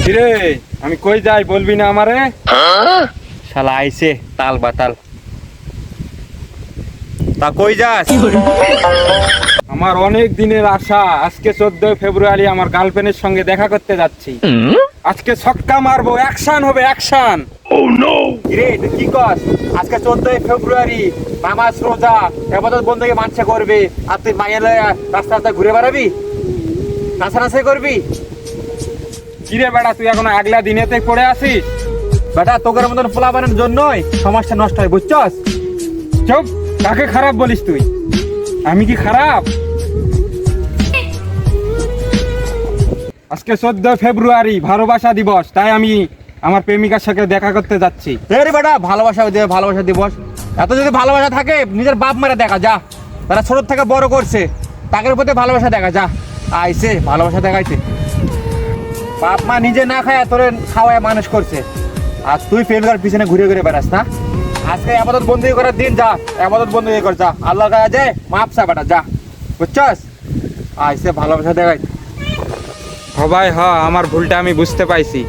কিরে আমি কই যাই বলবি না আমারে? শালা আইছে তাল বাতাল। তা কই যাস? আমার অনেক দিনের আশা, আজকে 14 ফেব্রুয়ারি আমার গার্লফ্রেন্ডের সঙ্গে দেখা করতে যাচ্ছি। আজকে ছক্কা মারবো, অ্যাকশন হবে অ্যাকশন। ও নো রে, তুই কি কস? আজকে 14 ফেব্রুয়ারি, নামাজ রোজা ইবাদত বন্দেগি মানছে করবে, আর তুই মাইয়া লয়া রাস্তা রাস্তা ঘুরে বেড়াবি, নাচানাচি করবি? কিরে বেটা, তুই এখন আগলা দিনেতে পড়ে আসিস? বেটা তোকের মতন পোলাপানের জন্যই সমাজটা নষ্ট হয়, বুঝছস? চুপ, কাকে খারাপ বলিস তুই? আমি কি খারাপ? আজকে 14 ফেব্রুয়ারি ভালোবাসা দিবস, তাই আমি আমার প্রেমিকার সাথে দেখা করতে যাচ্ছি। রে বেটা, ভালোবাসা দিবস, এত যদি ভালোবাসা থাকে নিজের বাপ মারে দেখা যা, তারা ছোট থেকে বড় করছে, তাদের প্রতি ভালোবাসা দেখা যা। আইছে ভালোবাসা দেখাইছে, বাপ মা নিজে না খায় তোরে খাওয়ায় মানুষ করছে, আর তুই প্রেমিকার পিছনে ঘুরে ঘুরে বেড়াস না? আজকে ইবাদত বন্দেগি করার দিন, যা ইবাদত বন্দেগি কর, যা আল্লাহর কাছে যায় মাপ চা বেটা, যা, বুঝছস? আইছে ভালোবাসা দেখাইছে। হ ভাই হ, আমার ভুলটা আমি বুঝতে পাইছি।